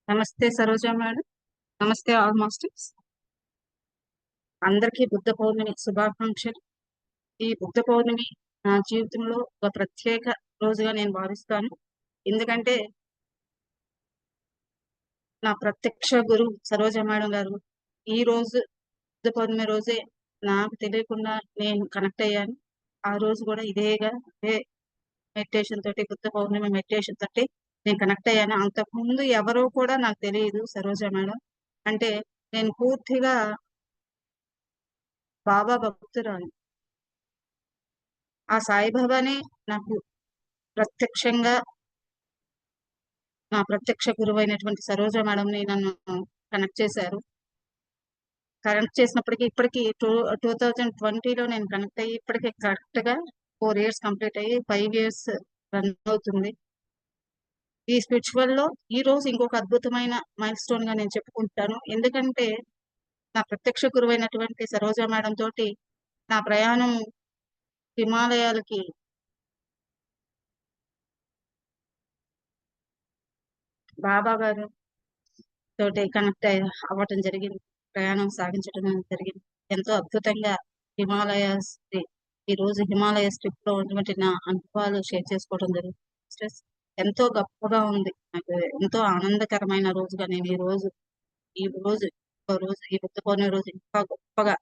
నమస్తే సరోజ మేడం. నమస్తే all masters. అందరికీ బుద్ధ పౌర్ణమి శుభాకాంక్షలు. ఈ బుద్ధ పౌర్ణమి నా జీవితంలో ఒక ప్రత్యేక రోజుగా నేను భావిస్తాను. ఎందుకంటే నా ప్రత్యక్ష గురువు సరోజ మేడం గారు ఈ రోజు బుద్ధ పౌర్ణమి రోజే నాకు తెలియకుండా నేను కనెక్ట్ అయ్యాను. ఆ రోజు కూడా ఇదే మెడిటేషన్ తోటి, బుద్ధ పౌర్ణమి మెడిటేషన్ తోటి నేను కనెక్ట్ అయ్యాను. అంతకుముందు ఎవరో కూడా నాకు తెలియదు సరోజ మేడం అంటే. నేను పూర్తిగా బాబా భక్తురాలు. ఆ సాయిబాబానే నాకు ప్రత్యక్షంగా నా ప్రత్యక్ష గురువైనటువంటి సరోజ మేడంని నన్ను కనెక్ట్ చేశారు. కనెక్ట్ చేసినప్పటికీ ఇప్పటికి 2020లో నేను కనెక్ట్ అయ్యి ఇప్పటికి కరెక్ట్ గా 4 years కంప్లీట్ అయ్యి 5 years రన్ అవుతుంది. ఈ స్పిరిచువల్ లో ఈ రోజు ఇంకొక అద్భుతమైన మైల్ స్టోన్ గా నేను చెప్పుకుంటాను. ఎందుకంటే నా ప్రత్యక్ష గురువైనటువంటి సరోజ మేడం తోటి నా ప్రయాణం హిమాలయాలకి బాబా గారు తోటి కనెక్ట్ అవ్వటం జరిగింది. ప్రయాణం సాగించడం జరిగింది. ఎంతో అద్భుతంగా హిమాలయాస్ ఈ రోజు హిమాలయస్ ట్రిప్ లో ఉన్నటువంటి నా అనుభవాలు షేర్ చేసుకోవడం జరిగింది. స్ట్రెస్ ఎంతో గొప్పగా ఉంది. నాకు ఎంతో ఆనందకరమైన రోజుగా నేను ఈ రోజు ఈ బుద్ధ పౌర్ణమి రోజు ఇంకా గొప్పగా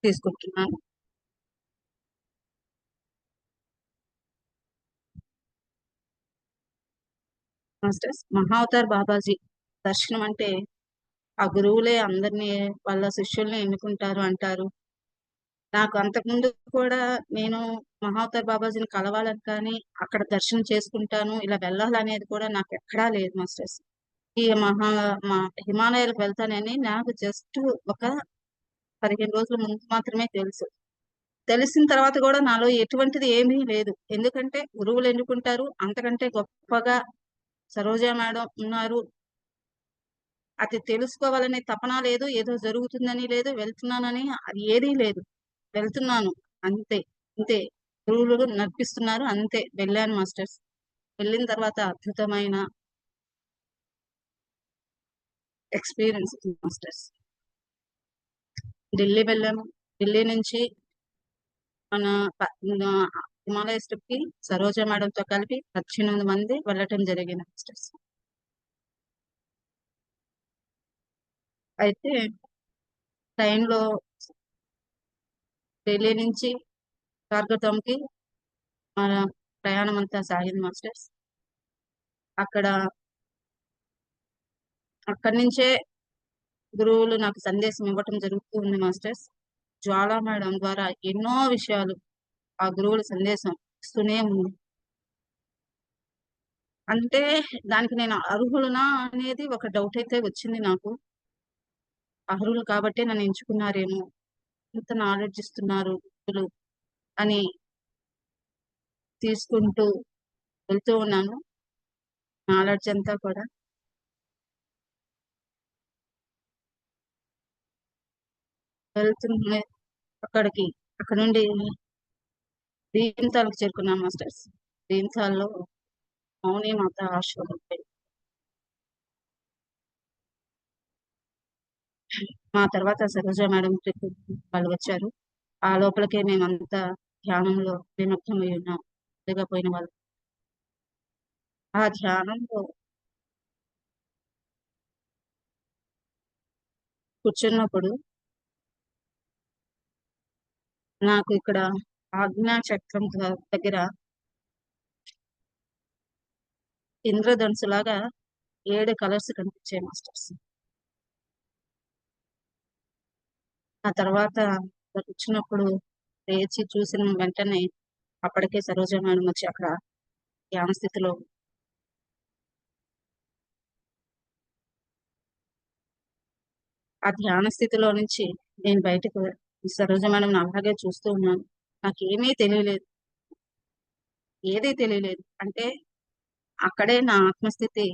తీసుకుంటున్నాను. మాస్టర్స్ మహావతార్ బాబాజీ దర్శనం అంటే ఆ గురువులే అందరినీ వాళ్ళ శిష్యుల్ని ఎన్నుకుంటారు అంటారు. నాకు అంతకుముందు కూడా నేను మహావతార్ బాబాజీని కలవాలని కానీ అక్కడ దర్శనం చేసుకుంటాను ఇలా వెళ్ళాలనేది కూడా నాకు ఎక్కడా లేదు మాస్టర్స్. ఈ మా హిమాలయాలకు వెళ్తానని నాకు జస్ట్ ఒక 15 రోజుల ముందు మాత్రమే తెలుసు. తెలిసిన తర్వాత కూడా నాలో ఎటువంటిది ఏమీ లేదు. ఎందుకంటే గురువులు ఎన్నుకుంటారు, అంతకంటే గొప్పగా సరోజా మేడం ఉన్నారు. అది తెలుసుకోవాలనే తపన లేదు, ఏదో జరుగుతుందని లేదు, వెళ్తున్నానని అది ఏదీ లేదు. వెళ్తున్నాను అంతే. అంతే. గురువులు నడిపిస్తున్నారు అంతే. వెళ్ళాను మాస్టర్స్. వెళ్ళిన తర్వాత అద్భుతమైన ఎక్స్పీరియన్స్ మాస్టర్స్. ఢిల్లీ వెళ్ళాము. ఢిల్లీ నుంచి మన హిమాలయస్ ట్రిప్ కి సరోజ మేడం తో కలిపి 18 మంది వెళ్ళటం జరిగింది మాస్టర్స్. అయితే ట్రైన్ లో ఢిల్లీ నుంచి కార్గోటమ్ కి మన ప్రయాణం అంతా సాగింది మాస్టర్స్. అక్కడ అక్కడి నుంచే గురువులు నాకు సందేశం ఇవ్వటం జరుగుతూ ఉంది మాస్టర్స్. జ్వాలా మేడం ద్వారా ఎన్నో విషయాలు ఆ గురువుల సందేశం ఇస్తూనే ఉంది. అంటే దానికి నేను అర్హులనా అనేది ఒక డౌట్ అయితే వచ్చింది నాకు. అర్హులు కాబట్టి నన్ను ఎంచుకున్నారేమో, ఇంత నాలెడ్జ్ ఇస్తున్నారు గురువులు అని తీసుకుంటూ వెళ్తూ ఉన్నాను. నాలెడ్జ్ అంతా కూడా వెళ్తుంది. అక్కడికి అక్కడ నుండి దీంతాలకు చేరుకున్నాం మాస్టర్స్. దీంతాల్లో మౌని మాత ఆశ్రమం మా తర్వాత సరోజ మేడం ట్రిప్ వాళ్ళు వచ్చారు. ఆ లోపలికే మేమంతా ధ్యానంలో నిమగ్నమై ఉన్నాం. పోయిన వాళ్ళు ఆ ధ్యానంలో కూర్చున్నప్పుడు నాకు ఇక్కడ ఆజ్ఞా చక్రం దగ్గర ఇంద్రధనుసులాగా 7 కలర్స్ కనిపించాయి మాస్టర్స్. ఆ తర్వాత కూర్చున్నప్పుడు లేచి చూసిన వెంటనే అప్పటికే సరోజ మేడం వచ్చి అక్కడ ధ్యాన స్థితిలో ఆ ధ్యాన స్థితిలో నుంచి నేను బయటకు సరోజ మేడం అలాగే చూస్తూ ఉన్నాను. నాకేమీ తెలియలేదు, ఏదీ తెలియలేదు. అంటే అక్కడే నా ఆత్మస్థితి,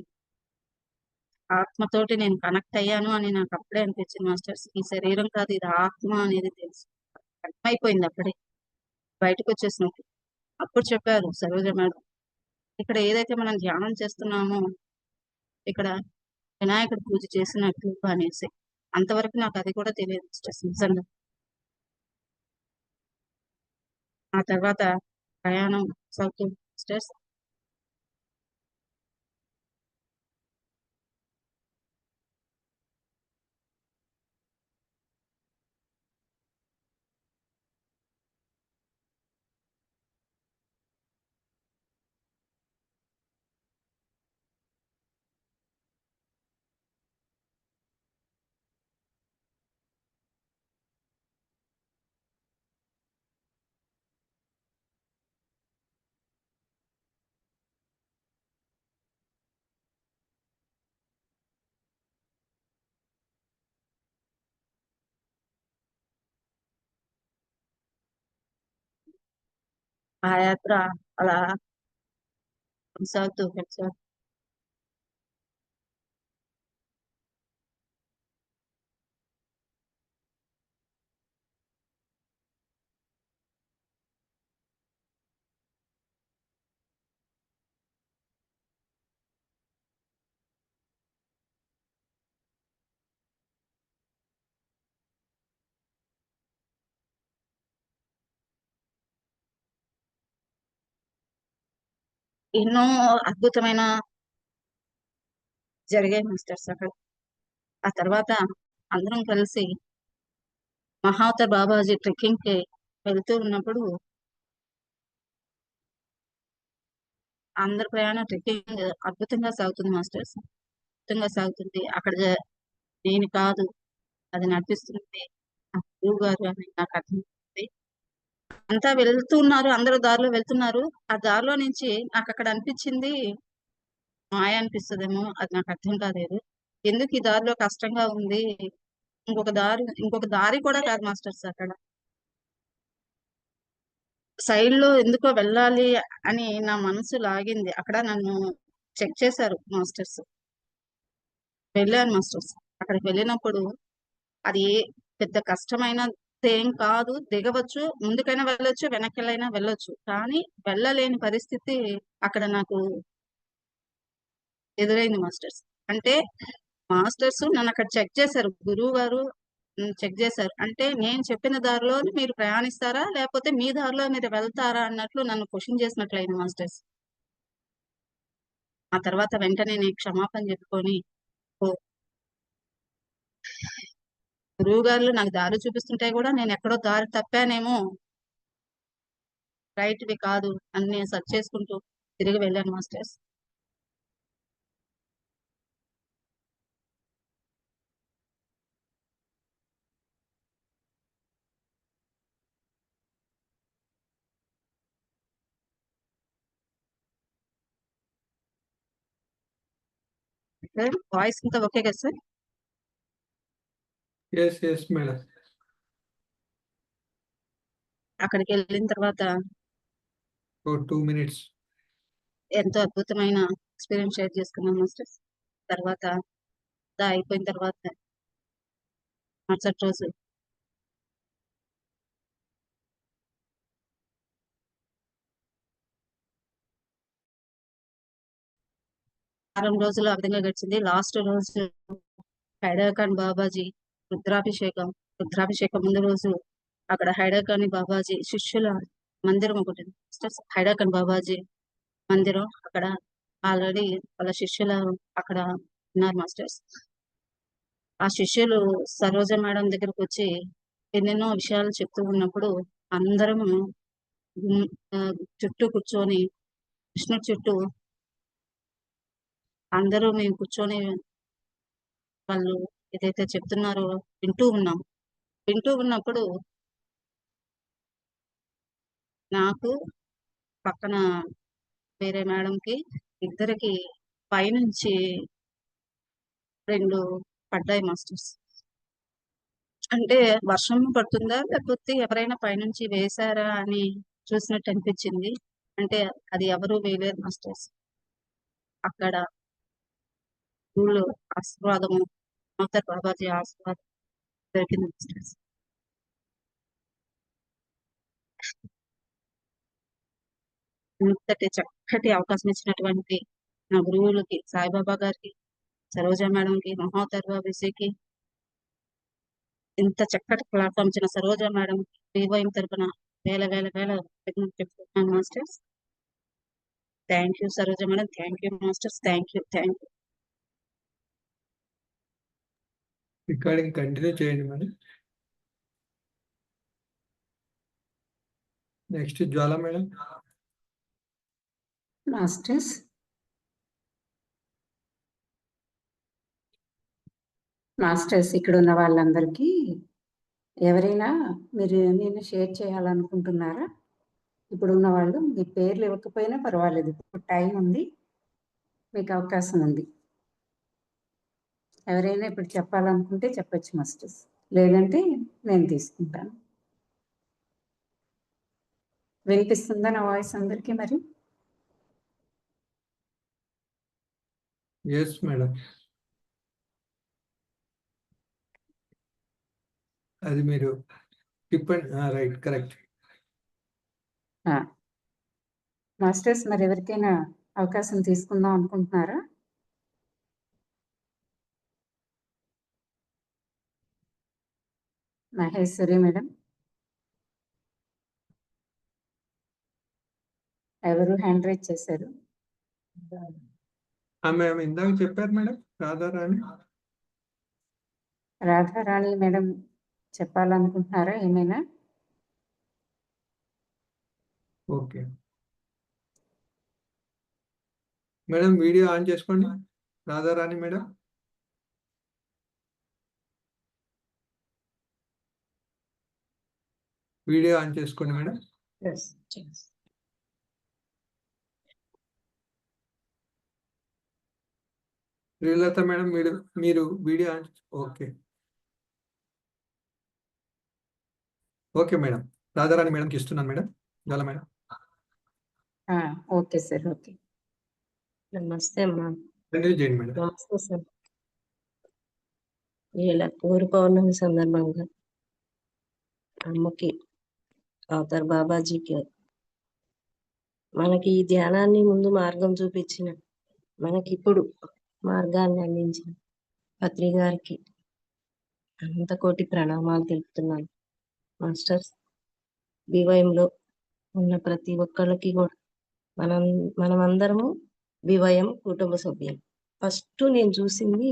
ఆత్మతోటి నేను కనెక్ట్ అయ్యాను అని నాకు అప్పుడే అనిపించింది మాస్టర్స్. ఈ శరీరం కాదు, ఇది ఆత్మ అనేది తెలుసు. అర్థమైపోయింది అప్పుడే బయటకు వచ్చేసినట్టు. అప్పుడు చెప్పారు సరోజ మేడం, ఇక్కడ ఏదైతే మనం ధ్యానం చేస్తున్నామో ఇక్కడ వినాయకుడు పూజ చేసినట్లు అనేసి అంతవరకు నాకు అది కూడా తెలియదు సిస్టర్స్ నిజంగా. ఆ తర్వాత ప్రయాణం సాగుతుంది సిస్టర్స్. ఆ యాత్ర అలా కొనసాగుతూ ఎన్నో అద్భుతమైన జరిగాయి మాస్టర్స్ అక్కడ. ఆ తర్వాత అందరం కలిసి మహావతార్ బాబాజీ ట్రెక్కింగ్ కి వెళ్తూ ఉన్నప్పుడు అందరి ప్రయాణం ట్రెక్కింగ్ అద్భుతంగా సాగుతుంది మాస్టర్స్. అద్భుతంగా సాగుతుంది అక్కడ. నేను కాదు, అది నడిపిస్తుంది ఆ గురువు గారు అని నాకు అర్థమవుతుంది. అంతా వెళ్తున్నారు, అందరూ దారిలో వెళ్తున్నారు. ఆ దారిలో నుంచి నాకు అక్కడ అనిపించింది మాయ అనిపిస్తుందేమో, అది నాకు అర్థం కాలేదు. ఎందుకు ఈ దారిలో కష్టంగా ఉంది, ఇంకొక దారి కూడా కాదు మాస్టర్స్ అక్కడ. సైడ్ లో ఎందుకో వెళ్ళాలి అని నా మనసు లాగింది. అక్కడ నన్ను చెక్ చేశారు మాస్టర్స్. వెళ్ళాను మాస్టర్స్. అక్కడికి వెళ్ళినప్పుడు అది పెద్ద కష్టమైన ఏం కాదు. దిగవచ్చు, ముందుకైనా వెళ్ళొచ్చు, వెనక్కిలైనా వెళ్ళొచ్చు. కానీ వెళ్ళలేని పరిస్థితి అక్కడ నాకు ఎదురైంది మాస్టర్స్. అంటే మాస్టర్స్ నన్ను అక్కడ చెక్ చేశారు, గురువు గారు చెక్ చేశారు. అంటే నేను చెప్పిన దారిలో మీరు ప్రయాణిస్తారా లేకపోతే మీ దారిలో మీరు వెళ్తారా అన్నట్లు నన్ను క్వశ్చన్ చేసినట్లయింది మాస్టర్స్. ఆ తర్వాత వెంటనే నేను క్షమాపణ చెప్పుకొని, ఓ గురువు గారు నాకు దారి చూపిస్తుంటే కూడా నేను ఎక్కడో దారి తప్పానేమో, రైట్ వి కాదు అని నేను సెర్చ్ చేసుకుంటూ తిరిగి వెళ్ళాను మాస్టర్స్. సార్ వాయిస్ అంతా ఓకే కదా సార్? Yes yes madam. అక్కడికి వెళ్ళిన తర్వాత 2 minutes. ఎంతో అద్భుతమైన ఎక్స్పీరియన్స్ షేర్ చేసుకున్నాం మాస్టర్స్. తర్వాత అయిపోయిన తర్వాత మరుసటి రోజు వారం రోజులు ఆ విధంగా గడిచింది. లాస్ట్ రోజు హైదరాబాద్ బాబాజీ రుద్రాభిషేకం. రుద్రాభిషేకం ముందు రోజు అక్కడ హైదరాబాద్ బాబాజీ శిష్యుల మందిరం ఒకటి ఉంది. హైదరాబాద్ బాబాజీ మందిరం అక్కడ ఆల్రెడీ వాళ్ళ శిష్యుల అక్కడ ఉన్నారు మాస్టర్స్. ఆ శిష్యులు సరోజ మేడం దగ్గరకు వచ్చి ఎన్నెన్నో విషయాలు చెప్తూ ఉన్నప్పుడు అందరము గుమ్- ఆ, చుట్టూ కూర్చొని కృష్ణుడి చుట్టూ అందరూ మేము కూర్చొని వాళ్ళు ఏదైతే చెప్తున్నారో వింటూ ఉన్నాం. వింటూ ఉన్నప్పుడు నాకు పక్కన వేరే మేడంకి ఇద్దరికి పైనుంచి రెండు పడ్డాయి మాస్టర్స్. అంటే వర్షం పడుతుందా లేకపోతే ఎవరైనా పైనుంచి వేశారా అని చూసినట్టు అనిపించింది. అంటే అది ఎవరు వేయలేరు మాస్టర్స్. అక్కడ స్కూల్ ఆశీర్వాదము, మాతర్ బాబాజీ ఆశీర్వాదం దొరికింది మాస్టర్స్. ఇంతటి చక్కటి అవకాశం ఇచ్చినటువంటి నా గురువులకి, సాయిబాబా గారికి, సరోజ మేడంకి, మహోదర్ బాబుజీకి, ఇంత చక్కటి ప్లాట్ఫామ్ ఇచ్చిన సరోజ మేడం వివోఎం తరపున వేల వేల వేల కృతజ్ఞతలు చెప్పుకుంటున్నాను masters. Thank you Saroja madam, thank you masters, thank you. Recording continue చేయండి మేడం. నెక్స్ట్ జ్వాల మేడం. మాస్టర్స్, ఇక్కడ ఉన్న వాళ్ళందరికీ ఎవరైనా మీరు నేను షేర్ చేయాలనుకుంటున్నారా? ఇప్పుడు ఉన్న వాళ్ళు మీ పేర్లు ఇవ్వకపోయినా పర్వాలేదు, ఇప్పుడు టైం ఉంది, మీకు అవకాశం ఉంది. ఎవరైనా ఇప్పుడు చెప్పాలనుకుంటే చెప్పచ్చు మాస్టర్స్, లేదంటే నేను తీసుకుంటాను. వినిపిస్తుందా నా వాయిస్ అందరికీ? మరి ఎస్ మేడం, అది మీరు రైట్, కరెక్ట్. మాస్టర్స్, మరి ఎవరికైనా అవకాశం తీసుకుందాం అనుకుంటున్నారా? మహేశ్వరి మేడం, ఎవరు హ్యాండ్ రైజ్ చేశారు? మేము ఇందాక చెప్పారు మేడం, రాధారాణి మేడం చెప్పాలనుకుంటున్నారా ఏమైనా? ఓకే మేడం, వీడియో ఆన్ చేసుకోండి రాధారాణి మేడం. వీడియో ఆన్ చేసుకోండి మేడం. శ్రీలత మేడం, మీరు video on. Okay okay madam, Radharani మేడంకి ఇస్తున్నాను మేడం. చాలా మేడం. Okay sir, okay. నమస్తే అమ్మా. చేయండి మేడం. నమస్తే సార్. ఇలా పూర్వ పౌర్ణమి సందర్భంగా అమ్మకి, అవతార్ బాబాజీకి, మనకి ఈ ధ్యానాన్ని ముందు మార్గం చూపించిన, మనకి ఇప్పుడు మార్గాన్ని అందించిన పత్రి గారికి అనంత కోటి ప్రణామాలు తెలుపుతున్నాను. మాస్టర్స్, వివయంలో ఉన్న ప్రతి ఒక్కళ్ళకి కూడా మనమందరము వివయం కుటుంబ సభ్యులు. ఫస్ట్ నేను చూసింది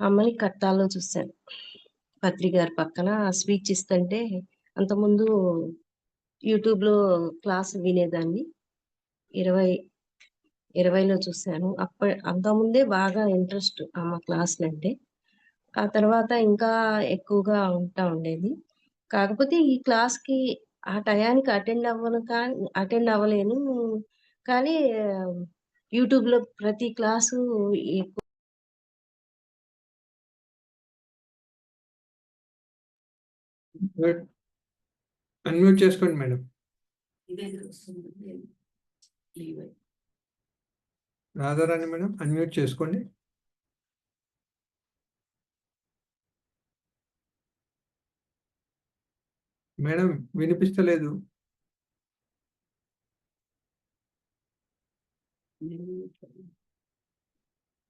అమ్మని కట్టాల్లో చూశాను. పత్రి గారి పక్కన స్పీచ్ ఇస్తుంటే అంతకుముందు యూట్యూబ్లో క్లాస్ వినేదాన్ని. 2020లో చూశాను. అంతకుముందే బాగా ఇంట్రెస్ట్ అమ్మ క్లాసులు అంటే. ఆ తర్వాత ఇంకా ఎక్కువగా ఉంటా ఉండేది. కాకపోతే ఈ క్లాస్కి ఆ టయానికి అటెండ్ అవ్వలేను. కానీ యూట్యూబ్లో ప్రతి క్లాసు అన్మ్యూట్ చేసుకోండి మేడం. రాధారాణి మేడం, అన్మ్యూట్ చేసుకోండి. మేడం వినిపిస్తలేదు.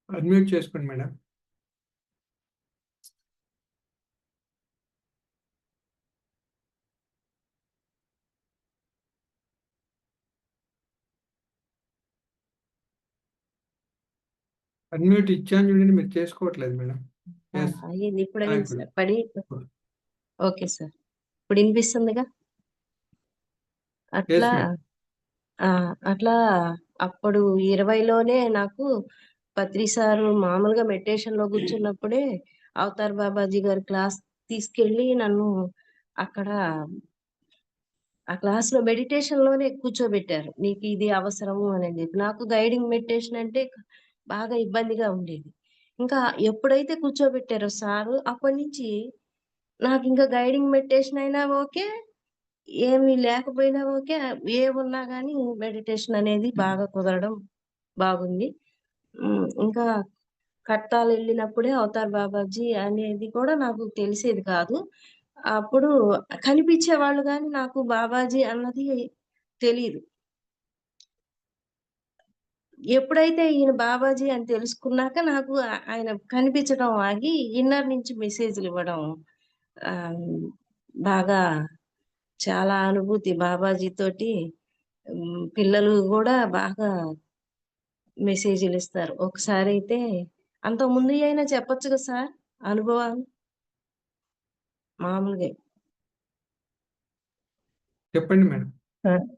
అన్మ్యూట్ చేసుకోండి మేడం. అన్మ్యూట్ ఇచ్చాను చూడండి, మీరు చేసుకోవట్లేదు మేడం. ఇప్పుడు పడి. ఓకే సార్, ఇప్పుడు వినిపిస్తుందిగా. అట్లా అప్పుడు 20లోనే నాకు పత్రి సారు మామూలుగా మెడిటేషన్ లో కూర్చున్నప్పుడే అవతార్ బాబాజీ గారి క్లాస్ తీసుకెళ్ళి నన్ను అక్కడ ఆ క్లాస్ లో మెడిటేషన్ లోనే కూర్చోబెట్టారు. నీకు ఇది అవసరము అని చెప్పి. నాకు గైడింగ్ మెడిటేషన్ అంటే బాగా ఇబ్బందిగా ఉండేది. ఇంకా ఎప్పుడైతే కూర్చోబెట్టారో సారు, అప్పటి నుంచి నాకు ఇంకా గైడింగ్ మెడిటేషన్ అయినా ఓకే, ఏమి లేకపోయినా ఓకే, ఏమున్నా కానీ మెడిటేషన్ అనేది బాగా కుదరడం బాగుంది. ఇంకా కట్టాలు వెళ్ళినప్పుడే అవతార్ బాబాజీ అనేది కూడా నాకు తెలిసేది కాదు. అప్పుడు కనిపించేవాళ్ళు కానీ నాకు బాబాజీ అన్నది తెలియదు. ఎప్పుడైతే ఈయన బాబాజీ అని తెలుసుకున్నాక నాకు ఆయన కనిపించడం ఆగి ఇన్నర్ నుంచి మెసేజ్‌లు ఇవ్వడం ఆహ్, బాగా చాలా అనుభూతి బాబాజీ తోటి. పిల్లలు గూడా బాగా మెసేజ్‌లు ఇస్తారు. ఒకసారైతే అంతకు ముందు అయినా చెప్పొచ్చు కదా సార్ అనుభవాలు మామూలుగే. చెప్పండి మేడం.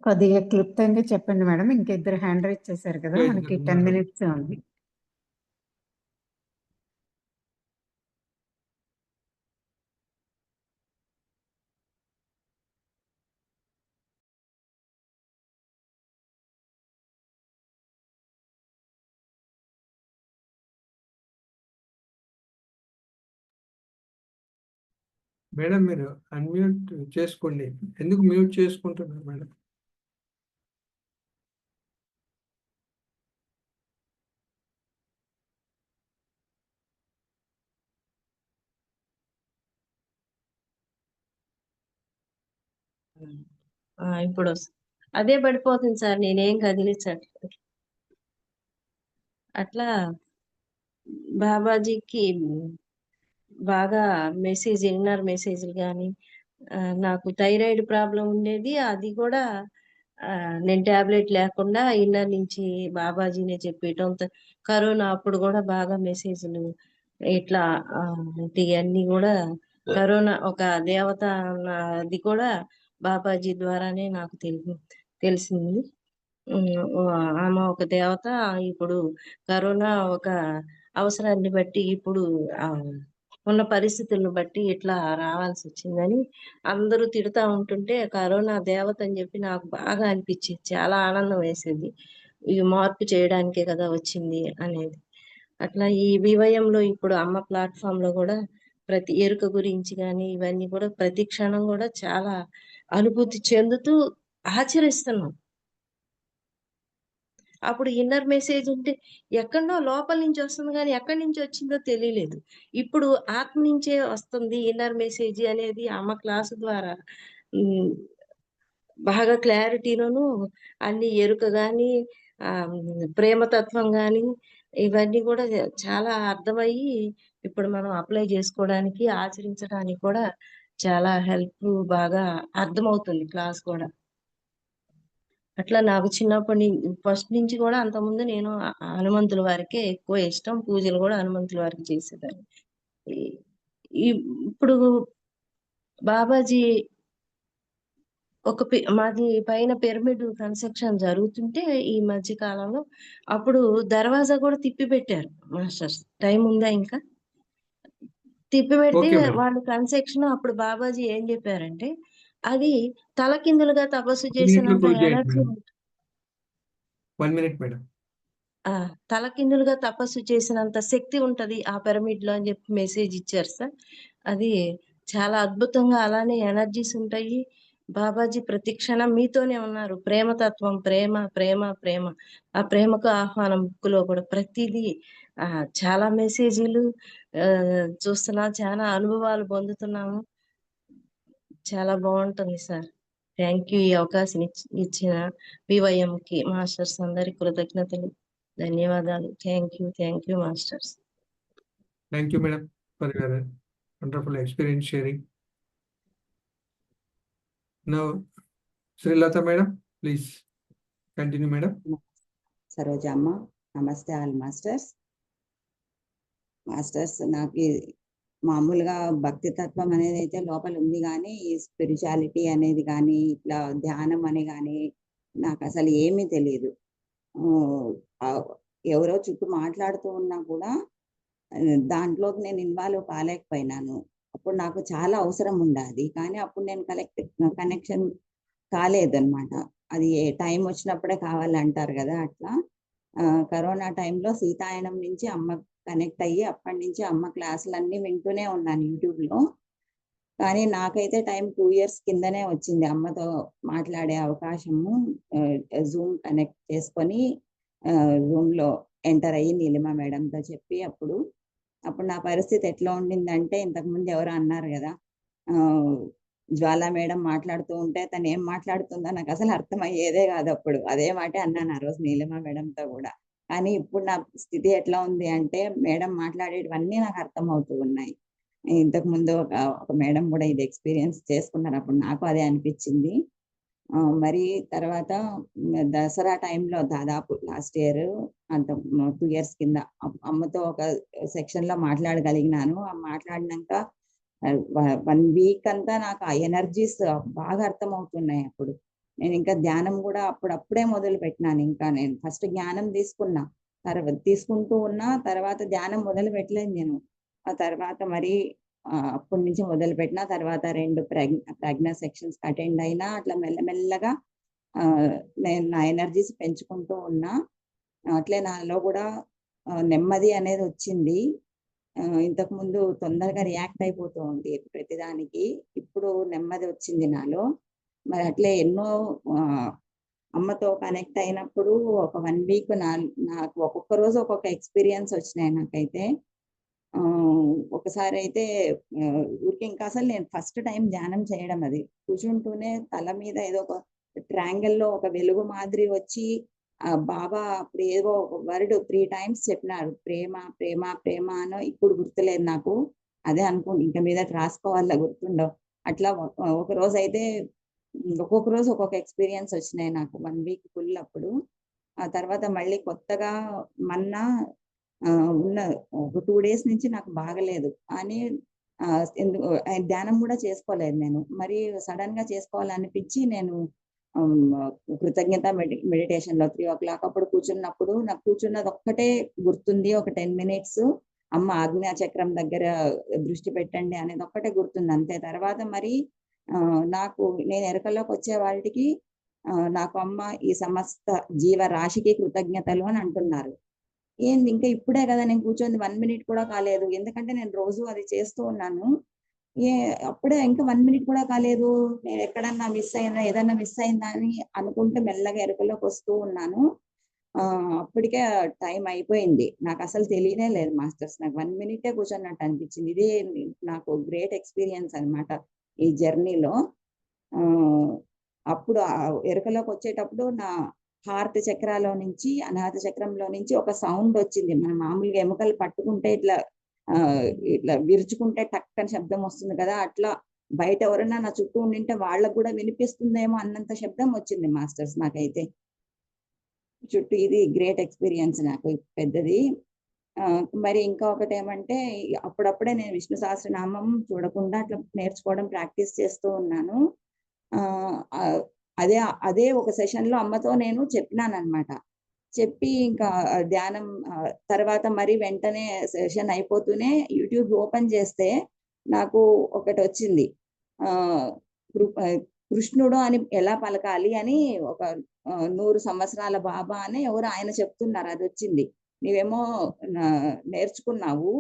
కొద్దిగా క్లుప్తంగా చెప్పండి మేడం. ఇంకా ఇద్దరు హ్యాండ్ రైజ్ చేశారు కదా! ఇంకా మనకి ఇద్దరు 10 ఉన్నారు. మినిట్సే ఉంది. మేడం మీరు అన్మ్యూట్ చేసుకోండి. ఎందుకు మ్యూట్ చేసుకుంటున్నారు మేడం? అదే పడిపోతుంది సార్. నేనేం కదిలించట్లేదు. అట్లా బాబాజీకి బాగా ఇన్నర్ మెసేజ్‌లు గాని, నాకు థైరాయిడ్ ప్రాబ్లమ్ ఉండేది. అది కూడా నేను టాబ్లెట్ లేకుండా ఇన్నర్ నుంచి బాబాజీనే చెప్పేయటం. కరోనా అప్పుడు కూడా బాగా మెసేజ్‌లు ఇట్లా ఇయన్నీ కూడా కరోనా ఒక దేవత అన్నది కూడా బాబాజీ ద్వారానే నాకు తెలిసింది. ఆమె ఒక దేవత. ఇప్పుడు కరోనా ఒక అవసరాన్ని బట్టి ఇప్పుడు ఉన్న పరిస్థితులను బట్టి ఇట్లా రావాల్సొచ్చిందని అందరూ తిడతా ఉంటుంటే కరోనా దేవత అని చెప్పి నాకు బాగా అనిపిచ్చేది. చాలా ఆనందం వేసేది. ఈ మార్పు చేయడానికే కదా వచ్చింది అనేది. అట్లా ఈ వివయంలో ఇప్పుడు అమ్మ ప్లాట్‌ఫామ్‌లో గూడా ప్రతి ఎరుక గురించి గాని, ఇవన్నీ కూడా ప్రతి క్షణం గూడా చాలా అనుభూతి చెందుతూ ఆచరిస్తున్నాం. అప్పుడు ఇన్నర్ మెసేజ్ ఉంటే ఎక్కడనో లోపల నుంచి వస్తుంది గానీ, ఎక్కడి నుంచి వచ్చిందో తెలియలేదు. ఇప్పుడు ఆత్మ నుంచే వస్తుంది ఇన్నర్ మెసేజ్ అనేది అమ్మ క్లాసు ద్వారా హ్మ్. బాగా క్లారిటీలోను అన్ని ఎరుక గాని, ప్రేమతత్వం గాని, ఇవన్నీ కూడా చాలా అర్థమయ్యి, ఇప్పుడు మనం అప్లై చేసుకోవడానికి, ఆచరించడానికి కూడా చాలా బాగా అర్థమవుతుంది క్లాస్ కూడా. అట్లా నాకు చిన్నప్పటి ఫస్ట్ నుంచి కూడా అంతకుముందు నేను హనుమంతుల వారికే ఎక్కువ ఇష్టం. పూజలు కూడా హనుమంతుల వారికి చేసేదాన్ని. ఈ ఈ ఇప్పుడు బాబాజీ మాది పైన పిరమిడ్ కన్‌స్ట్రక్షన్ జరుగుతుంటే ఈ మధ్య కాలంలో అప్పుడు దర్వాజా కూడా తిప్పి పెట్టారు మాస్టర్స్. టైం ఉందా ఇంకా? తిప్పిపెడితే ఓకే మేడం. వాళ్ళు కన్‌స్ట్రక్షన్ అప్పుడు బాబాజీ ఏం చెప్పారంటే, అది తలకిందులుగా తపస్సు 1 మినిట్‌లో చేసినంత క్లోజ్ చేయండి ఎనర్జీ మేడం. 1 minute madam. తలకిందులుగా తపస్సు చేసినంత శక్తి ఉంటది ఆ పిరమిడ్‌లో అని చెప్పి మెసేజ్ ఇచ్చారు సార్. అది చాలా అద్భుతంగా అలానే ఎనర్జీస్ ఉంటాయి. బాబాజీ ప్రతి క్షణం మీతోనే ఉన్నారు. ప్రేమతత్వం, ప్రేమ, ప్రేమ, ప్రేమ. ఆ ప్రేమకు ఆహ్వానం బుక్కులో కూడా ప్రతీదీ చాలా మెసేజీలు చూస్తున్నాం. చాలా అనుభవాలు పొందుతున్నాము. చాలా బావుంటుంది సార్. Thank you. ఈ అవకాశం ఇచ్చిన వివైఎంకి మాస్టర్స్ అందరికి కృతజ్ఞతలు. ధన్యవాదాలు. Thank you masters. Thank you madam for your wonderful experience sharing. Now Srilatha madam please continue madam. Sarojamma, నమస్తే ఆల్ మాస్టర్స్. నాకు మామూలుగా భక్తి తత్వం అనేది అయితే లోపల ఉంది కానీ ఈ స్పిరిచువాలిటీ అనేది కానీ ఇట్లా ధ్యానం అని కానీ నాకు అసలు ఏమీ తెలియదు. ఎవరో చుట్టూ మాట్లాడుతూ ఉన్నా కూడా దాంట్లోకి నేను ఇన్వాల్వ్ కాలేకపోయినాను. అప్పుడు నాకు చాలా అవసరం ఉండాది కానీ అప్పుడు నేను కనెక్షన్ కాలేదన్నమాట. అది టైం వచ్చినప్పుడే కావాలంటారు కదా అట్లా. కరోనా టైంలో సీతాయనం నుంచి అమ్మ కనెక్ట్ అయ్యి అప్పటి నుంచి అమ్మ క్లాసులన్నీ వింటూనే ఉన్నాను యూట్యూబ్‌లో. కానీ నాకైతే టైం 2 ఇయర్స్ కిందనే వచ్చింది అమ్మతో మాట్లాడే అవకాశము. జూమ్ కనెక్ట్ చేసుకొని జూమ్‌లో ఎంటర్ అయ్యి నీలిమ మేడంతో చెప్పి అప్పుడు నా పరిస్థితి ఎట్లా ఉండిందంటే ఇంతకుముందు ఎవరో అన్నారు కదా, జ్వాలా మేడం మాట్లాడుతూ ఉంటే తను ఏం మాట్లాడుతుందో నాకు అసలు అర్థమయ్యేదే కాదు అప్పుడు. అదే మాటే అన్నాను ఆ రోజు నీలిమ మేడంతో కూడా. కానీ ఇప్పుడు నా స్థితి ఎట్లా ఉంది అంటే మేడం మాట్లాడేటివన్నీ నాకు అర్థమవుతూ ఉన్నాయి. ఇంతకు ముందు ఒక మేడం కూడా ఇది ఎక్స్పీరియన్స్ చేసుకున్నారు. అప్పుడు నాకు అదే అనిపించింది. మరి తర్వాత దసరా టైంలో దాదాపు లాస్ట్ ఇయర్ అంత 2 ఇయర్స్ కింద అమ్మతో ఒక సెక్షన్‌లో మాట్లాడగలిగినాను. మాట్లాడినంక 1 వీక్ అంతా నాకు ఆ ఎనర్జీస్ బాగా అర్థమవుతున్నాయి అప్పుడు. నేనింకా ధ్యానం గూడా అప్పుడప్పుడే మొదలుపెట్టినాను. ఇంకా నేను ఫస్ట్ జ్ఞానం తీసుకున్నా. తీసుకుంటూ ఉన్నా. తర్వాత ధ్యానం మొదలుపెట్టలేదు నేను. ఆ తర్వాత మరి అప్పటి నుంచి మొదలుపెట్టిన. తర్వాత 2 ప్రజ్ఞ సెక్షన్స్‌కి అటెండ్ అయినా. అట్లా మెల్లమెల్లగా నేను నా ఎనర్జీస్ పెంచుకుంటూ ఉన్నా. అట్లే నాలో గూడా నెమ్మది అనేది వచ్చింది. ఇంతకుముందు తొందరగా రియాక్ట్ అయిపోతూ ఉంది ప్రతిదానికి. ఇప్పుడు నెమ్మది వచ్చింది నాలో. మరి అట్లే ఎన్నో అమ్మతో కనెక్ట్ అయినప్పుడు ఒక 1 వీక్ నాకు ఒక్కొక్క రోజు ఒక్కొక్క ఎక్స్‌పీరియన్స్ వచ్చినాయి నాకైతే. ఒకసారైతే ఊరికే ఇంకా అసలు నేను ఫస్ట్ టైం ధ్యానం చేయడం అది. కూర్చుంటూనే తల మీద ఏదో ఒక ట్రయాంగిల్‌లో ఒక వెలుగు మాదిరి వచ్చి బాబా అప్పుడు ఏదో ఒక వర్డ్ 3 టైమ్స్ చెప్పినారు. ప్రేమ, ప్రేమ, ప్రేమ అనో ఇప్పుడు గుర్తులేదు నాకు. అదే ఇంక మీదట రాసుకోవాలా గుర్తుండవు. అట్లా ఒక రోజైతే ఒక్కొక్క రోజు ఒక్కొక్క ఎక్స్‌పీరియన్స్ వచ్చినాయి నాకు 1 వీక్ ఫుల్ అప్పుడు. ఆ తర్వాత మళ్ళీ కొత్తగా మొన్న ఉన్న ఒక 2 డేస్ నుంచి నాకు బాగలేదు. కానీ ధ్యానం కూడా చేసుకోలేదు నేను. మరి సడెన్‌గా చేసుకోవాలనిపించి నేను కృతజ్ఞత మెడిటేషన్‌లో 3:00 అప్పుడు కూర్చున్నప్పుడు నాకు కూర్చున్నదొక్కటే గుర్తుంది. ఒక 10 మినిట్స్ అమ్మ ఆజ్ఞా చక్రం దగ్గర దృష్టి పెట్టండి అనేది ఒక్కటే గుర్తుంది అంతే. తర్వాత మరి నాకు నేను ఎరుకలోకి వచ్చే వాటికి నాకు అమ్మ ఈ సమస్త జీవరాశికి కృతజ్ఞతలు అని అంటున్నారు. ఏంది ఇంకా ఇప్పుడే కదా నేను కూర్చొని 1 మినిట్ కూడా కాలేదు. ఎందుకంటే నేను రోజు అది చేస్తూ ఉన్నాను. అప్పుడే ఇంకా 1 మినిట్ కూడా కాలేదు. నేను ఎక్కడన్నా మిస్ అయినా, ఏదన్నా మిస్ అయిందా అని అనుకుంటూ మెల్లగా ఎరుకలోకి వస్తూ ఉన్నాను. అప్పటికే టైం అయిపోయింది. నాకసలు తెలియనే లేదు మాస్టర్స్. నాకు 1 మినిటే కూర్చున్నట్టు అనిపించింది. ఇదే నాకు గ్రేట్ ఎక్స్‌పీరియన్స్ అన్నమాట ఈ జర్నీలో. అప్పుడు ఎరుకలోకి వచ్చేటప్పుడు నా హార్ట్ చక్రాలో నుంచి, అనాహత చక్రంలో నుంచి ఒక సౌండ్ వచ్చింది. మనం మామూలుగా ఎముకలు పట్టుకుంటే ఇట్లా ఇట్లా విరుచుకుంటే టక్ అని శబ్దం వస్తుంది కదా! అట్లా బయట ఎవరైనా నా చుట్టూ ఉండింటే వాళ్ళకి కూడా వినిపిస్తుందేమో అన్నంత శబ్దం వచ్చింది మాస్టర్స్ నాకైతే. చుట్టూ ఇది గ్రేట్ ఎక్స్‌పీరియన్స్ నాకు పెద్దది. మరి ఇంకా ఒకటేమంటే అప్పుడప్పుడే నేను విష్ణు సహస్రనామం చూడకుండా అట్లా నేర్చుకోవడం ప్రాక్టీస్ చేస్తూ ఉన్నాను. అదే ఒక సెషన్‌లో అమ్మతో నేను చెప్పినానన్నమాట. చెప్పి ఇంకా ధ్యానం తర్వాత మరి వెంటనే సెషన్ అయిపోతూనే యూట్యూబ్ ఓపెన్ చేస్తే నాకు ఒకటొచ్చింది. కృష్ణుడు అని ఎలా పలకాలి అని ఒక 100 సంవత్సరాల బాబా అని ఎవరో ఆయన చెప్తున్నారు. అదొచ్చింది. నీవేమో నేర్చుకున్నావు.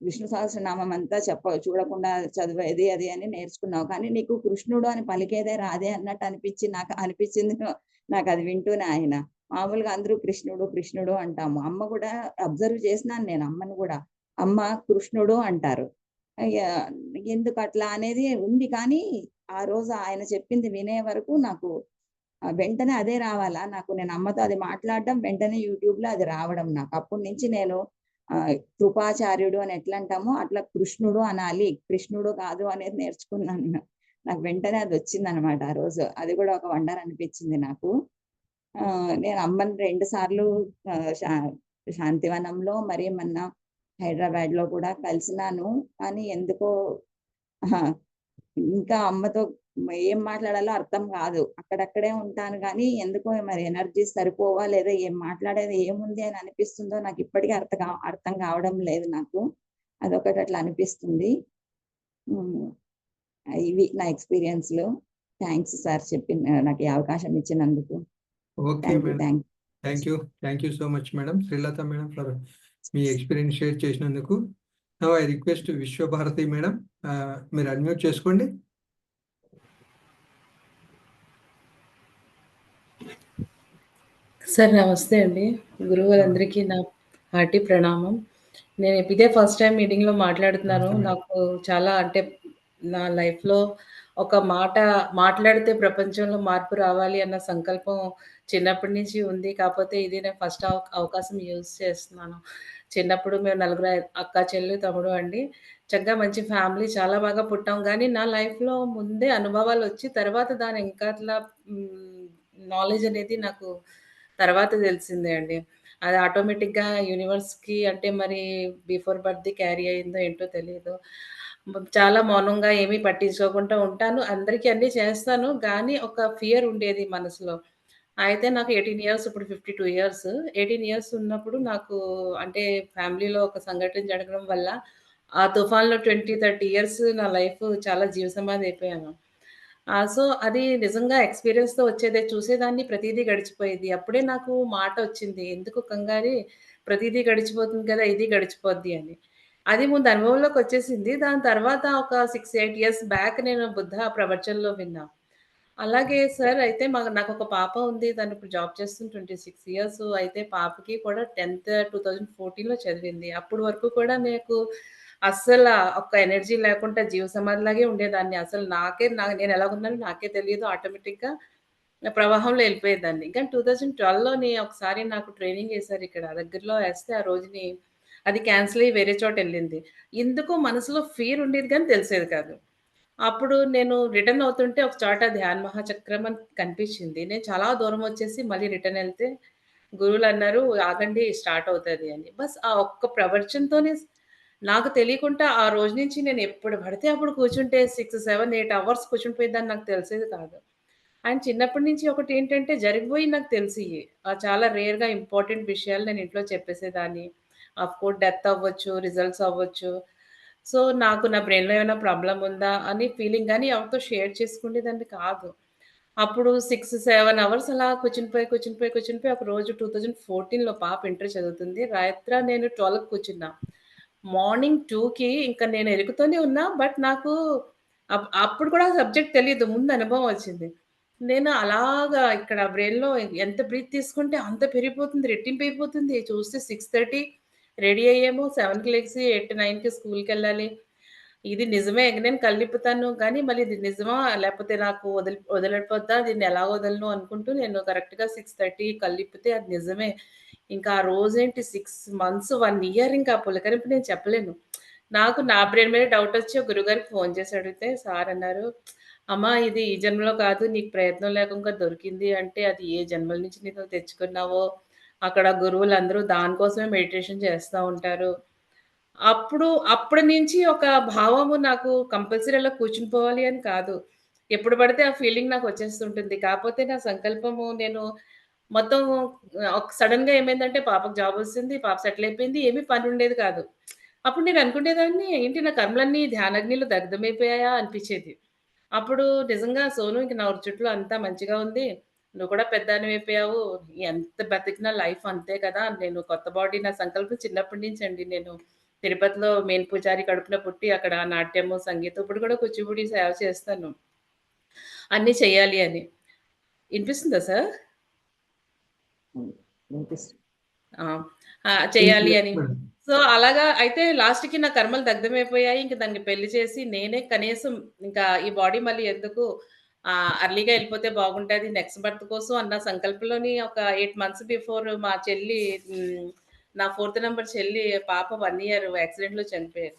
విష్ణు సహస్రనామం అంతా చూడకుండా చదివేది అది అని నేర్చుకున్నావు. కానీ నీకు కృష్ణుడు అని పలికేదే రాదే అన్నట్టు అనిపించింది నాకు అది వింటూనే ఆయన. మామూలుగా అందరూ కృష్ణుడు, కృష్ణుడు అంటాము. అమ్మ కూడా అబ్జర్వ్ చేసినాను నేను అమ్మని కూడా. అమ్మ కృష్ణుడు అంటారు. ఎందుకు అట్లా అనేది ఉంది. కానీ ఆ రోజు ఆయన చెప్పింది వినే వరకు నాకు వెంటనే అదే రావాలా నాకు. నేను అమ్మతో అది మాట్లాడడం వెంటనే యూట్యూబ్‌లో అది రావడం నాకు. అప్పటి నుంచి నేను కృపాచార్యుడు అని ఎట్లా అంటామో అట్లా కృష్ణుడు అనాలి. కృష్ణుడు కాదు అనేది నేర్చుకున్నాను. నాకు వెంటనే అది వచ్చిందనమాట ఆ రోజు. అది కూడా ఒక వండర్ అనిపించింది నాకు. నేను అమ్మని 2 సార్లు శాంతివనంలో మరి మొన్న హైదరాబాద్‌లో కూడా కలిసినాను. కానీ ఎందుకో ఇంకా అమ్మతో ఏం మాట్లాడాలో అర్థం కాదు. అక్కడక్కడే ఉంటాను గానీ ఎందుకో మరి ఎనర్జీస్ సరిపోవా లేదా ఏం మాట్లాడేది ఏముంది అని అనిపిస్తుందో నాకు ఇప్పటికీ అర్థం కావడం లేదు నాకు. అదొకటి అట్లా అనిపిస్తుంది. ఇవి నా ఎక్స్‌పీరియన్స్‌లు. థాంక్స్ సార్ నాకు ఈ అవకాశం ఇచ్చినందుకు. Okay madam. Thank you so much madam. Srilatha madam for మీ ఎక్స్‌పీరియన్స్ షేర్ చేసినందుకు. Now I request Vishwabharati madam, మీరు అన్మ్యూట్ చేసుకోండి. సార్ నమస్తే అండి. గురువులందరికీ నా హార్టీ ప్రణామం. నేను ఇదే ఫస్ట్ టైం మీటింగ్‌లో మాట్లాడుతున్నాను. నాకు చాలా అంటే నా లైఫ్‌లో ఒక మాట మాట్లాడితే ప్రపంచంలో మార్పు రావాలి అన్న సంకల్పం చిన్నప్పటి నుంచి ఉంది. కాకపోతే ఇది నేను ఫస్ట్ అవకాశం యూజ్ చేస్తున్నాను. చిన్నప్పుడు మేము నలుగురు అక్క, చెల్లి, తమ్ముడు అండి. చక్కగా మంచి ఫ్యామిలీ చాలా బాగా పుట్టాం. గానీ నా లైఫ్‌లో ముందే అనుభవాలొచ్చి తర్వాత దాని ఇంకట్లా నాలెడ్జ్ అనేది నాకు తర్వాత తెలిసిందే అండి. అది ఆటోమేటిక్‌గా యూనివర్స్‌కి అంటే మరి బిఫోర్ బర్త్‌ది క్యారీ అయిందో ఏంటో తెలీదు. చాలా మౌనంగా ఏమీ పట్టించుకోకుండా ఉంటాను. అందరికీ అన్నీ చేస్తాను. గానీ ఒక ఫియర్ ఉండేది మనసులో. అయితే నాకు 18 ఇయర్స్ ఇప్పుడు 52 ఇయర్స్. 18 ఇయర్స్ ఉన్నప్పుడు నాకు అంటే ఫ్యామిలీలో ఒక సంఘటన జరగడం వల్ల ఆ తుఫాన్‌లో 20, 30 ఇయర్స్ నా లైఫ్ చాలా జీవసమాధి అయిపోయాను. సో, అది నిజంగా ఎక్స్‌పీరియన్స్‌తో వచ్చేదే. చూసేదాన్ని ప్రతీదీ గడిచిపోయేది. అప్పుడే నాకు మాటొచ్చింది. ఎందుకు కంగారి ప్రతీదీ గడిచిపోతుంది కదా! ఇది గడిచిపోద్ది అని. అది ముందు అనుభవంలోకొచ్చేసింది. దాని తర్వాత ఒక 6, 8 ఇయర్స్ బ్యాక్ నేను బుద్ధ ప్రవచనంలో విన్నా. అలాగే సార్ అయితే నాకొక పాప ఉంది. తను ఇప్పుడు జాబ్ చేస్తుంది 26 ఇయర్స్. అయితే పాపకి కూడా 10థ్ 2014లో చదివింది. అప్పటి వరకు కూడా నాకు అస్సల ఒక ఎనర్జీ లేకుండా జీవ సమాధిలాగే ఉండేదాన్ని. అసలు నేను ఎలాగున్నానో నాకే తెలియదు. ఆటోమేటిక్‌గా ప్రవాహంలో ఎళ్ళిపోయేదాన్ని. కానీ 2012లోని ఒకసారి నాకు ట్రైనింగ్ ఏసారు ఇక్కడ దగ్గరలో ఏస్తే ఆ రోజుని అది క్యాన్సిల్ అయ్యి వేరే చోటెళ్ళింది. ఎందుకో మనసులో ఫియర్ ఉండేది గానీ తెలిసేది కాదు. అప్పుడు నేను రిటర్న్ అవుతుంటే ఒక చోట ధ్యాన్ మహాచక్రం అని కనిపించింది. నేను చాలా దూరం వచ్చేసి మళ్ళీ రిటర్న్ ఎళ్తే గురువులన్నారు, "ఆగండి స్టార్ట్ అవుతది" అని. ఆ ఒక్క ప్రవచనంతోనే నాకు తెలియకుండా ఆ రోజు నుంచి నేను ఎప్పుడు పడితే అప్పుడు కూర్చుంటే 6, 7, 8 అవర్స్ కూర్చుండిపోయేదాన్ని నాకు తెలిసేది కాదు. అండ్ చిన్నప్పటి నుంచి ఒకటేంటంటే జరిగిపోయి నాకు తెలిసియి. చాలా రేర్‌గా ఇంపార్టెంట్ విషయాలు నేను ఇంట్లో చెప్పేసేదాన్ని. ఆఫ్‌కోర్స్ డెత్ అవ్వచ్చు, రిజల్ట్స్ అవ్వచ్చు. సో, నాకు నా బ్రెయిన్‌లో ఏమైనా ప్రాబ్లమ్ ఉందా అని ఫీలింగ్ గానీ ఎవరితో షేర్ చేసుకునేదాన్ని కాదు. అప్పుడు 6, 7 అవర్స్ అలా కూర్చునిపోయి ఒకరోజు 2014లో పాప ఇంటర్ చదువుతుంది. రాత్ర నేను 12కి కూర్చున్నా. మార్నింగ్ 2కి ఇంక నేను ఎలుకుతూనే ఉన్నా. బట్ నాకు అప్పుడు కూడా సబ్జెక్ట్ తెలీదు. ముందు అనుభవం వచ్చింది. నేను అలాగా ఇక్కడ బ్రెయిన్‌లో ఎంత బ్రీత్ తీసుకుంటే అంత పెరిగిపోతుంది. రెట్టింపయిపోతుంది. చూస్తే 6:30 రెడీ అయ్యాము. 7కి లెగిసి 8, 9కి స్కూల్‌కెళ్ళాలి. ఇది నిజమే. నేను కళ్ళిప్పుతాను కానీ మళ్ళీ ఇది నిజమా? లేపోతే నాకు వదిలిపోద్దా? దీన్ని ఎలా వదలను అనుకుంటూ నేను కరెక్ట్‌గా 6:30 కళ్ళిప్పితే అది నిజమే. ఇంకా ఆ రోజేంటి 6 మంత్స్, 1 ఇయర్ ఇంకా ఆ పులకరింపు నేను చెప్పలేను. నాకు నా బ్రెయిన్ మీద డౌటొచ్చి గురువుగారికి ఫోను చేసి అడిగితే సార్ అన్నారు, "అమ్మా ఇది ఈ జన్మలో కాదు నీకు ప్రయత్నం లేకుండా దొరికింది అంటే అది ఏ జన్మల నుంచి నీతో తెచ్చుకున్నావో అక్కడ గురువులందరూ దానికోసమే మెడిటేషన్ చేస్తా ఉంటారు." అప్పటి నుంచి ఒక భావము నాకు కంపల్సరీ అలా కూర్చుని పోవాలి అని కాదు. ఎప్పుడు పడితే ఆ ఫీలింగ్ నాకొచ్చేస్తుంటుంది. కాపోతే నా సంకల్పము నేను మొత్తం సడెన్‌గా ఏమైందంటే పాపకి జాబొచ్చేసింది. పాప సెటిల్ అయిపోయింది. ఏమీ పనుండేది కాదు. అప్పుడు నేను అనుకునేదాన్ని ఏంటి నా కర్మలన్నీ ధ్యానాగ్నిలో దగ్ధమైపోయాయా అనిపిచ్చేది. అప్పుడు నిజంగా సోను ఇంక నా చుట్టూ అంతా మంచిగా ఉంది. నువ్వు కూడా పెద్దానివైపోయావు. ఎంత బతికినా లైఫ్ అంతే కదా! నేను కొత్త బాడీ నా సంకల్పం చిన్నప్పటి నుంచండి. నేను తిరుపతిలో మెయిన్ పూజారి కడుపున పుట్టి అక్కడ నాట్యము, సంగీతం ఇప్పుడు కూడా కూచిపూడి సేవ చేస్తాను. అన్నీ చెయ్యాలి అని. ఇనిపిస్తుందా సార్? వినిపిస్తుంది. ఆ! చెయ్యాలి అని. మేడం. సో, అలాగా అయితే లాస్ట్‌కి నా కర్మలు దగ్ధమైపోయాయి. ఇంక దానికి పెళ్లి చేసి నేనే కనీసం ఇంకా ఈ బాడీ మళ్ళీ ఎందుకు అర్లీగా ఎళ్ళిపోతే బాగుంటది నెక్స్ట్ బర్త్ కోసం అన్న సంకల్పంలోని ఒక 8 మంత్స్ బిఫోర్ మా చెల్లి నా ఫోర్త్ నంబర్ చెల్లి పాప 1 ఇయర్ యాక్సిడెంట్‌లో చనిపోయారు.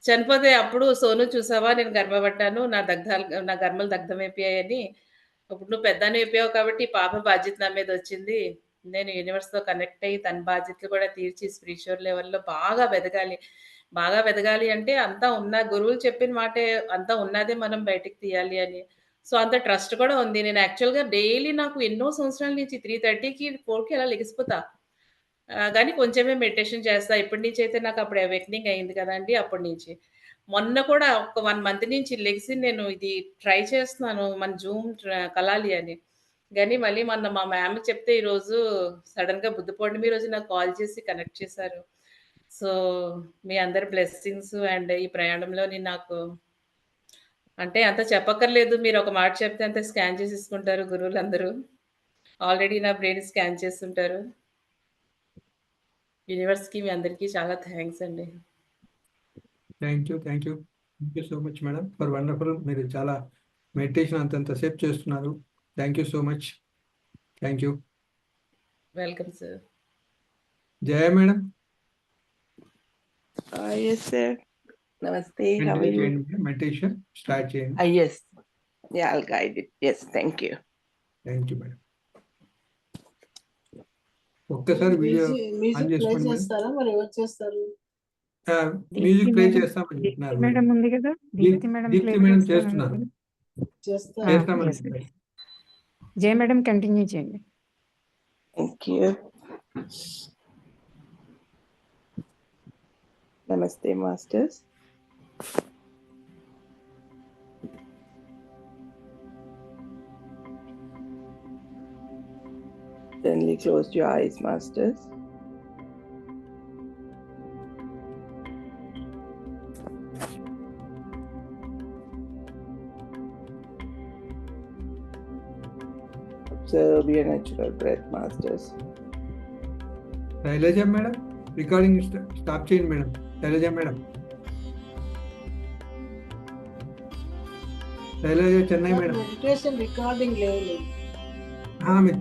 చనిపోతే అప్పుడు సోను చూసావా నేను గర్భపడ్డాను. నా గర్మలు దగ్ధమైపోయాయని. ఇప్పుడు నువ్వు పెద్దానివైపోయావు కాబట్టి ఈ పాప బాధ్యత నా మీదొచ్చింది. నేను యూనివర్స్‌తో కనెక్ట్ అయ్యి తన బాధ్యతలు కూడా తీర్చి స్పిరిచ్యువల్ లెవెల్‌లో బాగా వెదగాలి. బాగా వెదగాలి అంటే అంతా ఉన్న గురువులు చెప్పిన మాటే అంతా ఉన్నదే మనం బయటికి తీయాలి అని. సో, అంత ట్రస్ట్ కూడా ఉంది. నేను యాక్చువల్‌గా డైలీ నాకు ఎన్నో సంవత్సరాల నుంచి 3:30కి, 4కి అలా లెగిసిపోతా. గానీ కొంచెమే మెడిటేషన్ చేస్తా. ఎప్పటి నుంచైతే నాకప్పుడు అవేకెనింగ్ అయింది కదండీ! అప్పటి నుంచి. మొన్న కూడా ఒక 1 మంత్ నుంచి లెగిసి నేను ఇది ట్రై చేస్తున్నాను. మన జూమ్ కలాలి అని. గానీ మళ్ళీ మొన్న మా మ్యామ్ చెప్తే ఈరోజు సడెన్‌గా బుద్ధ పౌర్ణమి రోజు నాకు కాల్ చేసి కనెక్ట్ చేశారు. సో, మీ అందరి బ్లెస్సింగ్స్ అండ్ ఈ ప్రయాణంలోని నాకు అంటే అంత చెప్పక్కర్లేదు. మీరొక మాట చెప్తే అంతే స్కాన్ చేసేసుకుంటారు గురువులందరూ. ఆల్రెడీ నా బ్రెయిన్ స్కాన్ చేసుంటారు. యూనివర్స్‌కి మీ అందరికీ చాలా థాంక్స్ అండి. Thank you. Thank you. Thank you so much madam for wonderful. మీరు చాలా మెడిటేషన్ అంతంత సేపు చేస్తున్నారు. Thank you so much. Thank you. Welcome sir. Jaya madam Yes, sir. Namaste. How are continue you? చేయండి, మెడిటేషన్ స్టార్ట్ చేయండి. Yes. Yeah, I'll guide it. Yes, thank you. Thank you madam. ఒక్కసారి video on చేసుకోండి madam. చేస్తారా మరి ఎవరు చేస్తారు? Music play madam, చేస్తామని చెప్తున్నారు మేడం మేడం. ఉంది కదా, Deepti madam Deepti play madam చేస్తామన్నారు. చేస్తున్నారు. Ah, చేస్తామని yes, చెప్పారు. జయ మేడం కంటిన్యూ చేయండి. Thank you. Namaste, masters. Gently close your eyes, masters. Observe your natural breath, masters. Shailaja madam recording stop చేయండి మేడం. Shailaja madam, Shailaja Chennai madam. Meditation recording లేదు. మీరు